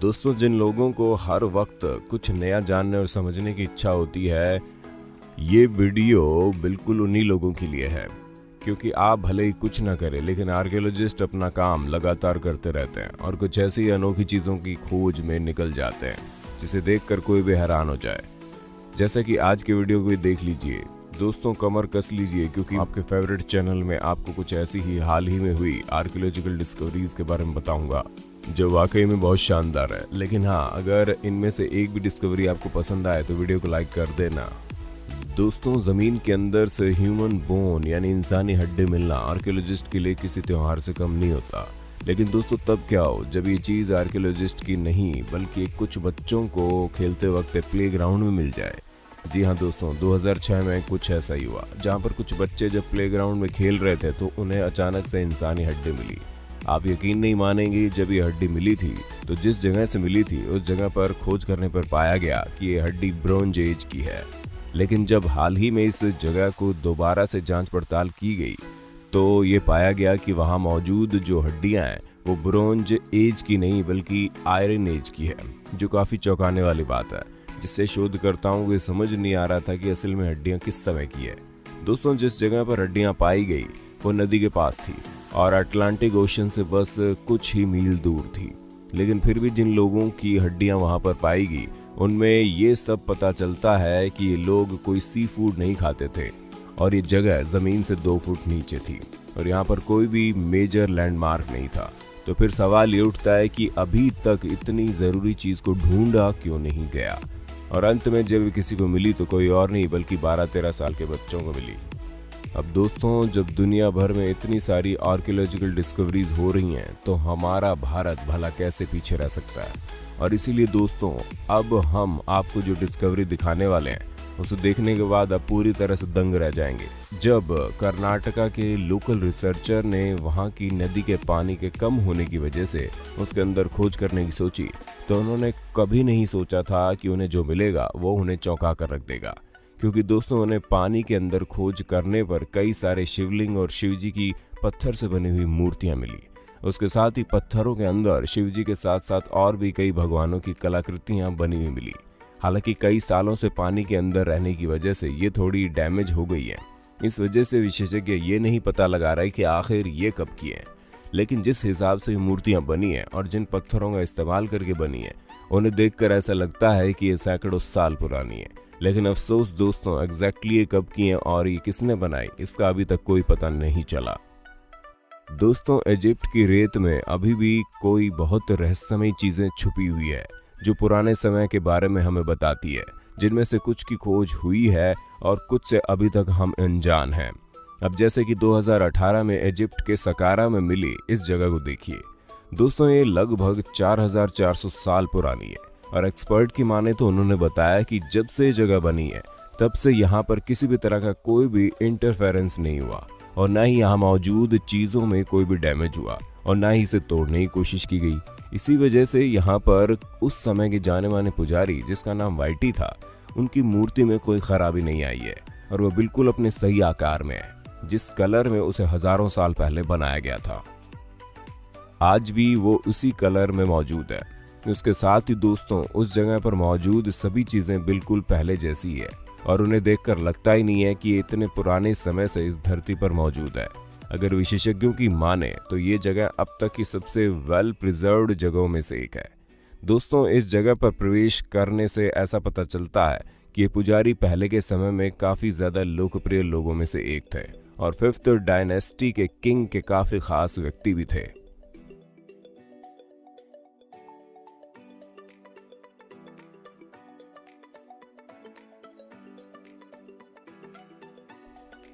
दोस्तों, जिन लोगों को हर वक्त कुछ नया जानने और समझने की इच्छा होती है, ये वीडियो बिल्कुल उन्हीं लोगों के लिए है। क्योंकि आप भले ही कुछ ना करें, लेकिन आर्कियोलॉजिस्ट अपना काम लगातार करते रहते हैं और कुछ ऐसी अनोखी चीज़ों की खोज में निकल जाते हैं जिसे देखकर कोई भी हैरान हो जाए। जैसा कि आज की वीडियो को देख लीजिए। दोस्तों, कमर कस लीजिए क्योंकि आपके फेवरेट चैनल में आपको कुछ ऐसी ही हाल ही में हुई आर्कियोलॉजिकल डिस्कवरीज के बारे में बताऊंगा जो वाकई में बहुत शानदार है। लेकिन हाँ, अगर इनमें से एक भी डिस्कवरी आपको पसंद आए तो वीडियो को लाइक कर देना। दोस्तों, जमीन के अंदर से ह्यूमन बोन यानी इंसानी हड्डी मिलना आर्कियोलॉजिस्ट के लिए किसी त्योहार से कम नहीं होता। लेकिन दोस्तों, तब क्या हो जब ये चीज़ आर्कियोलॉजिस्ट की नहीं बल्कि कुछ बच्चों को खेलते वक्त प्लेग्राउंड में मिल जाए। जी हाँ दोस्तों, 2006 में कुछ ऐसा ही हुआ जहाँ पर कुछ बच्चे जब प्लेग्राउंड में खेल रहे थे तो उन्हें अचानक से इंसानी हड्डी मिली। आप यकीन नहीं मानेंगे, जब ये हड्डी मिली थी तो जिस जगह से मिली थी उस जगह पर खोज करने पर पाया गया कि ये हड्डी ब्रोंज एज की है। लेकिन जब हाल ही में इस जगह को दोबारा से जांच पड़ताल की गई तो ये पाया गया कि वहाँ मौजूद जो हड्डियाँ हैं वो ब्रोंज एज की नहीं बल्कि आयरन एज की है, जो काफ़ी चौंकाने वाली बात है, जिससे शोधकर्ताओं को समझ नहीं आ रहा था कि असल में हड्डियाँ किस समय की है। दोस्तों, जिस जगह पर हड्डियाँ पाई गई वो नदी के पास थी और अटलांटिक ओशन से बस कुछ ही मील दूर थी। लेकिन फिर भी जिन लोगों की हड्डियाँ वहाँ पर पाई गई उनमें ये सब पता चलता है कि ये लोग कोई सी फूड नहीं खाते थे और ये जगह ज़मीन से 2 फुट नीचे थी और यहाँ पर कोई भी मेजर लैंडमार्क नहीं था। तो फिर सवाल ये उठता है कि अभी तक इतनी ज़रूरी चीज़ को ढूंढा क्यों नहीं गया। और अंत में जब किसी को मिली तो कोई और नहीं बल्कि 12-13 साल के बच्चों को मिली। अब दोस्तों, जब दुनिया भर में इतनी सारी आर्कियोलॉजिकल डिस्कवरीज हो रही हैं तो हमारा भारत भला कैसे पीछे रह सकता है। और इसीलिए दोस्तों, अब हम आपको जो डिस्कवरी दिखाने वाले हैं उसे देखने के बाद आप पूरी तरह से दंग रह जाएंगे। जब कर्नाटका के लोकल रिसर्चर ने वहाँ की नदी के पानी के कम होने की वजह से उसके अंदर खोज करने की सोची तो उन्होंने कभी नहीं सोचा था कि उन्हें जो मिलेगा वो उन्हें चौंका कर रख देगा। क्योंकि दोस्तों, उन्हें पानी के अंदर खोज करने पर कई सारे शिवलिंग और शिवजी की पत्थर से बनी हुई मूर्तियां मिली। उसके साथ ही पत्थरों के अंदर शिवजी के साथ साथ और भी कई भगवानों की कलाकृतियां बनी हुई मिली। हालांकि कई सालों से पानी के अंदर रहने की वजह से ये थोड़ी डैमेज हो गई है। इस वजह से विशेषज्ञ ये नहीं पता लगा रहे कि आखिर ये कब की है। लेकिन जिस हिसाब से मूर्तियां बनी हैं और जिन पत्थरों का इस्तेमाल करके बनी है, उन्हें देखकर ऐसा लगता है कि ये सैकड़ों साल पुरानी है। लेकिन अफसोस दोस्तों, एग्जैक्टली ये कब की है और ये किसने बनाई इसका अभी तक कोई पता नहीं चला। दोस्तों, इजिप्ट की रेत में अभी भी कोई बहुत रहस्यमयी चीजें छुपी हुई है जो पुराने समय के बारे में हमें बताती है, जिनमें से कुछ की खोज हुई है और कुछ से अभी तक हम अनजान हैं। अब जैसे कि 2018 में इजिप्ट के सकारा में मिली इस जगह को देखिए। दोस्तों, ये लगभग 4400 साल पुरानी है और एक्सपर्ट की माने तो उन्होंने बताया कि जब से ये जगह बनी है तब से यहाँ पर किसी भी तरह का कोई भी इंटरफेरेंस नहीं हुआ और ना ही यहाँ मौजूद चीज़ों में कोई भी डैमेज हुआ और ना ही इसे तोड़ने की कोशिश की गई। इसी वजह से यहाँ पर उस समय के जाने माने पुजारी जिसका नाम वाइटी था, उनकी मूर्ति में कोई खराबी नहीं आई है और वह बिल्कुल अपने सही आकार में है, जिस कलर में उसे हजारों साल पहले बनाया गया था। आज भी वो उसी कलर में मौजूद है। उसके साथ ही दोस्तों, उस जगह पर मौजूद सभी चीजें बिल्कुल पहले जैसी है और उन्हें देखकर लगता ही नहीं है कि ये इतने पुराने समय से इस धरती पर मौजूद है। अगर विशेषज्ञों की माने तो ये जगह अब तक की सबसे वेल प्रिजर्व्ड जगहों में से एक है। दोस्तों, इस जगह पर प्रवेश करने से ऐसा पता चलता है कि ये पुजारी पहले के समय में काफी ज्यादा लोकप्रिय लोगों में से एक थे और 5th डायनेस्टी के किंग के काफी खास व्यक्ति भी थे।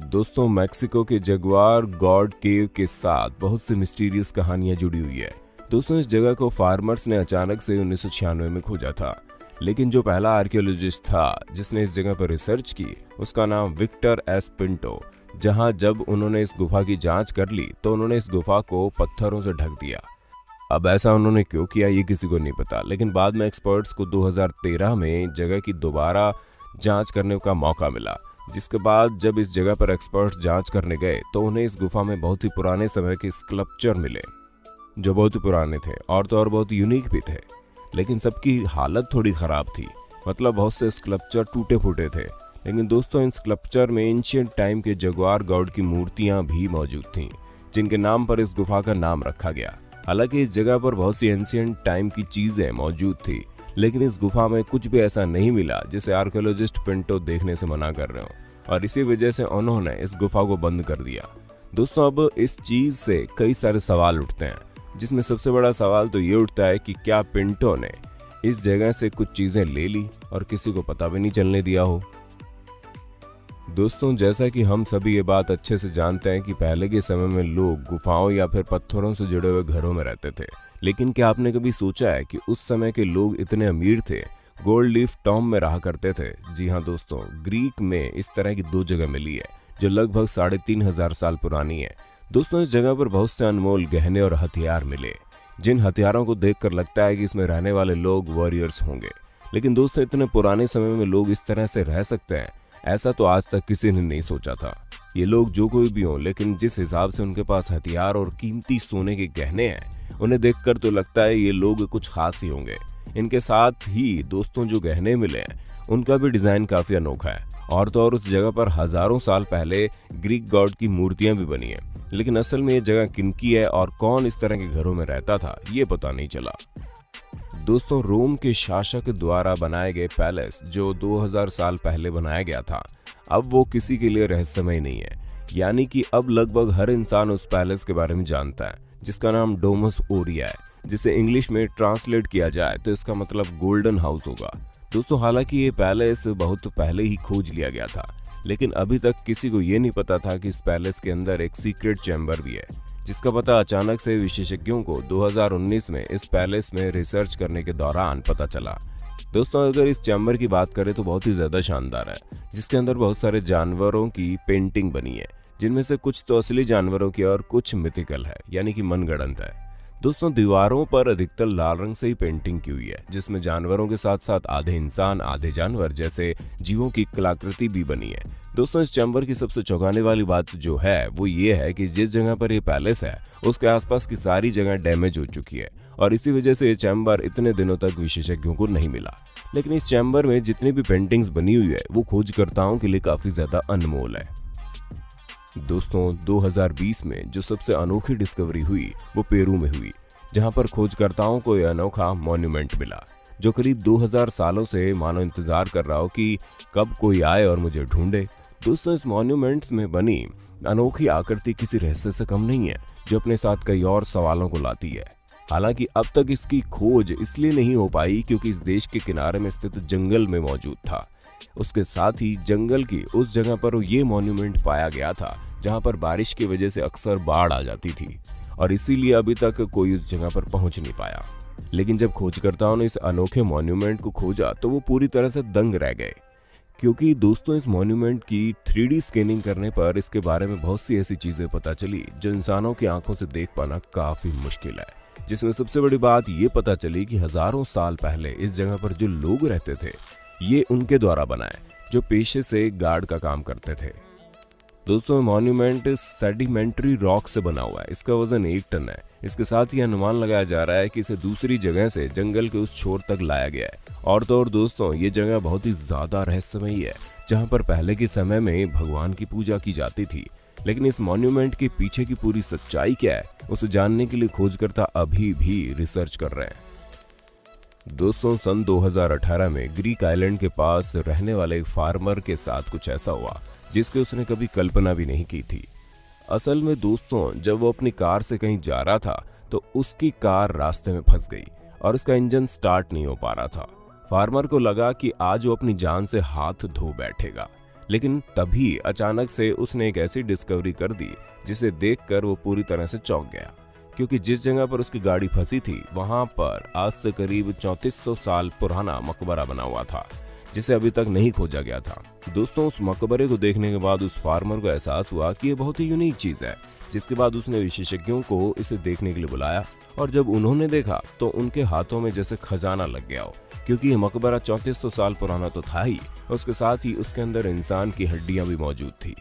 दोस्तों, मैक्सिको के जगुआर गॉड केव के साथ बहुत सी मिस्टीरियस कहानियां जुड़ी हुई है। दोस्तों, इस जगह को फार्मर्स ने अचानक से 1996 में खोजा था। लेकिन जो पहला आर्कियोलॉजिस्ट था जिसने इस जगह पर रिसर्च की, उसका नाम विक्टर एस पिंटो। जहां जब उन्होंने इस गुफा की जांच कर ली तो उन्होंने इस गुफा को पत्थरों से ढक दिया। अब ऐसा उन्होंने क्यों किया ये किसी को नहीं पता, लेकिन बाद में एक्सपर्ट्स को 2013 में जगह की दोबारा जांच करने का मौका मिला, जिसके बाद जब इस जगह पर एक्सपर्ट्स जांच करने गए तो उन्हें इस गुफा में बहुत ही पुराने समय के स्कल्पचर मिले जो बहुत ही पुराने थे और तो और बहुत यूनिक भी थे। लेकिन सबकी हालत थोड़ी खराब थी। मतलब बहुत से स्कल्पचर टूटे फूटे थे। लेकिन दोस्तों इन स्कल्पचर में एंशिएंट टाइम के जगुआर गॉड की मूर्तियां भी मौजूद थीं, जिनके नाम पर इस गुफा का नाम रखा गया। हालांकि इस जगह पर बहुत सी एंशिएंट टाइम की चीजें मौजूद थी, लेकिन इस गुफा में कुछ भी ऐसा नहीं मिला जिसे आर्कियोलॉजिस्ट पिंटो देखने से मना कर रहे हो, और इसी वजह से उन्होंने इस गुफा को बंद कर दिया। दोस्तों अब इस चीज से कई सारे सवाल उठते हैं, जिसमें सबसे बड़ा सवाल तो ये उठता है कि क्या पिंटो ने इस जगह से कुछ चीजें ले ली और किसी को पता भी नहीं चलने दिया हो। दोस्तों जैसा कि हम सभी ये बात अच्छे से जानते हैं कि पहले के समय में लोग गुफाओं या फिर पत्थरों से जुड़े हुए घरों में रहते थे, लेकिन क्या आपने कभी सोचा है कि उस समय के लोग इतने अमीर थे, गोल्ड लीफ टॉम में रहा करते थे। जी हाँ दोस्तों, ग्रीक में इस तरह की 2 जगह मिली है जो लगभग 3500 साल पुरानी है। दोस्तों इस जगह पर बहुत से अनमोल गहने और हथियार मिले, जिन हथियारों को देखकर लगता है कि इसमें रहने वाले लोग वॉरियर्स होंगे। लेकिन दोस्तों इतने पुराने समय में लोग इस तरह से रह सकते हैं, ऐसा तो आज तक किसी ने नहीं सोचा था। ये लोग जो कोई भी हों, लेकिन जिस हिसाब से उनके पास हथियार और कीमती सोने के गहने हैं, उन्हें देखकर तो लगता है ये लोग कुछ खास ही होंगे। इनके साथ ही दोस्तों जो गहने मिले हैं उनका भी डिजाइन काफी अनोखा है, और तो और उस जगह पर हजारों साल पहले ग्रीक गॉड की मूर्तियां भी बनी हैं। लेकिन असल में ये जगह किनकी है और कौन इस तरह के घरों में रहता था, ये पता नहीं चला। दोस्तों रोम के शासक द्वारा बनाए गए पैलेस जो 2000 साल पहले बनाया गया था, अब वो किसी के लिए रहस्यमय नहीं है। यानी कि अब लगभग हर इंसान उस पैलेस के बारे में जानता है, जिसका नाम डोमस ओरिया है, जिसे इंग्लिश में ट्रांसलेट किया जाए तो इसका मतलब गोल्डन हाउस होगा। दोस्तों हालांकि ये पैलेस बहुत पहले ही खोज लिया गया था, लेकिन अभी तक किसी को ये नहीं पता था कि इस पैलेस के अंदर एक सीक्रेट चैम्बर भी है, जिसका पता अचानक से विशेषज्ञों को 2019 में इस पैलेस में रिसर्च करने के दौरान पता चला। दोस्तों अगर इस चैम्बर की बात करें तो बहुत ही ज्यादा शानदार है, जिसके अंदर बहुत सारे जानवरों की पेंटिंग बनी है, जिनमें से कुछ तो असली जानवरों की और कुछ मिथिकल है, यानी कि मनगढ़ंत है। दोस्तों दीवारों पर अधिकतर लाल रंग से ही पेंटिंग की हुई है, जिसमें जानवरों के साथ साथ आधे इंसान आधे जानवर जैसे जीवों की कलाकृति भी बनी है। दोस्तों इस चैम्बर की सबसे चौंकाने वाली बात जो है वो ये है कि जिस जगह पर ये पैलेस है उसके आसपास की सारी जगह डैमेज हो चुकी है, और इसी वजह से ये चैम्बर इतने दिनों तक विशेषज्ञों को नहीं मिला। लेकिन इस चैम्बर में जितनी भी पेंटिंग्स बनी हुई है वो खोजकर्ताओं के लिए काफी ज्यादा अनमोल है। दोस्तों 2020 में जो सबसे अनोखी डिस्कवरी हुई वो पेरू में हुई, जहां पर खोजकर्ताओं को यह अनोखा मॉन्यूमेंट मिला, जो करीब 2000 सालों से मानो इंतजार कर रहा हो कि कब कोई आए और मुझे ढूंढे। दोस्तों इस मॉन्यूमेंट्स में बनी अनोखी आकृति किसी रहस्य से कम नहीं है, जो अपने साथ कई और सवालों को लाती है। हालांकि अब तक इसकी खोज इसलिए नहीं हो पाई क्योंकि इस देश के किनारे में स्थित जंगल में मौजूद था। उसके साथ ही जंगल की उस जगह पर ये मॉन्यूमेंट पाया गया था जहां पर बारिश की वजह से अक्सर बाढ़ आ जाती थी, और इसीलिए अभी तक कोई उस जगह पर पहुंच नहीं पाया। लेकिन जब खोजकर्ताओं ने इस अनोखे मॉन्यूमेंट को खोजा तो वो पूरी तरह से दंग रह गए, क्योंकि दोस्तों इस मॉन्यूमेंट की 3D स्कैनिंग करने पर इसके बारे में बहुत सी ऐसी चीजें पता चली जो इंसानों की आंखों से देख पाना काफी मुश्किल है। जिसमें सबसे बड़ी बात ये पता चली कि हजारों साल पहले इस जगह पर जो लोग रहते थे ये उनके द्वारा बनाए, जो पेशे से गार्ड का काम करते थे। दोस्तों मॉन्यूमेंट सेडिमेंट्री रॉक से बना हुआ है, इसका वजन 1 टन है। इसके साथ ही अनुमान लगाया जा रहा है कि इसे दूसरी जगह से जंगल के उस छोर तक लाया गया है। और तो और दोस्तों ये जगह बहुत ही ज्यादा रहस्यमयी है, जहां पर पहले के समय में भगवान की पूजा की जाती थी। लेकिन इस मॉन्यूमेंट के पीछे की पूरी सच्चाई क्या है उसे जानने के लिए खोजकर्ता अभी भी रिसर्च कर रहे हैं। दोस्तों सन 2018 में ग्रीक आइलैंड के पास रहने वाले एक फार्मर के साथ कुछ ऐसा हुआ जिसकी उसने कभी कल्पना भी नहीं की थी। असल में दोस्तों जब वो अपनी कार से कहीं जा रहा था तो उसकी कार रास्ते में फंस गई और उसका इंजन स्टार्ट नहीं हो पा रहा था। फार्मर को लगा कि आज वो अपनी जान से हाथ धो बैठेगा, लेकिन तभी अचानक से उसने एक ऐसी डिस्कवरी कर दी जिसे देखकर वो पूरी तरह से चौंक गया, क्योंकि जिस जगह पर उसकी गाड़ी फंसी थी वहां पर आज से करीब 3400 साल पुराना मकबरा बना हुआ था, जिसे अभी तक नहीं खोजा गया था। दोस्तों उस मकबरे को देखने के बाद उस फार्मर को एहसास हुआ कि ये बहुत ही यूनिक चीज है, जिसके बाद उसने विशेषज्ञों को इसे देखने के लिए बुलाया, और जब उन्होंने देखा तो उनके हाथों में जैसे खजाना लग गया हो, क्योंकि ये मकबरा 3400 साल पुराना तो था ही, उसके साथ ही उसके अंदर इंसान की हड्डियां भी मौजूद थी।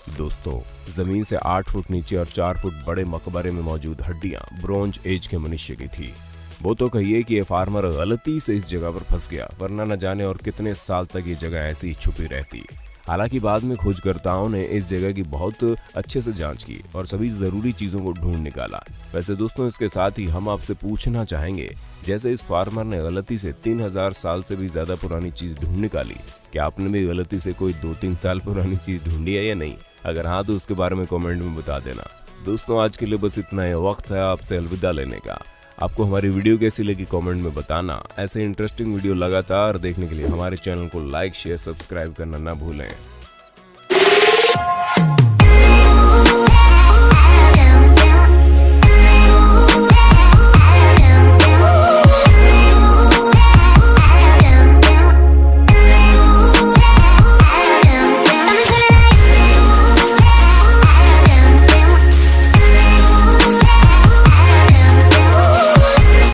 दोस्तों जमीन से 8 फुट नीचे और 4 फुट बड़े मकबरे में मौजूद हड्डियां ब्रोंज एज के मनुष्य की थी। वो तो कहिए कि ये फार्मर गलती से इस जगह पर फंस गया, वरना न जाने और कितने साल तक ये जगह ऐसी ही छुपी रहती। हालांकि बाद में खोजकर्ताओं ने इस जगह की बहुत अच्छे से जांच की और सभी जरूरी चीजों को ढूंढ निकाला। वैसे दोस्तों, इसके साथ ही हम आपसे पूछना चाहेंगे, जैसे इस फार्मर ने गलती से 3000 साल से भी ज्यादा पुरानी चीज ढूंढ निकाली, क्या आपने भी गलती से कोई 2-3 साल पुरानी चीज ढूंढी है या नहीं? अगर हाँ तो उसके बारे में कमेंट में बता देना। दोस्तों, आज के लिए बस इतना ही वक्त है आपसे अलविदा लेने का। आपको हमारी वीडियो कैसी लगी कमेंट में बताना। ऐसे इंटरेस्टिंग वीडियो लगातार देखने के लिए हमारे चैनल को लाइक, शेयर, सब्सक्राइब करना ना भूलें।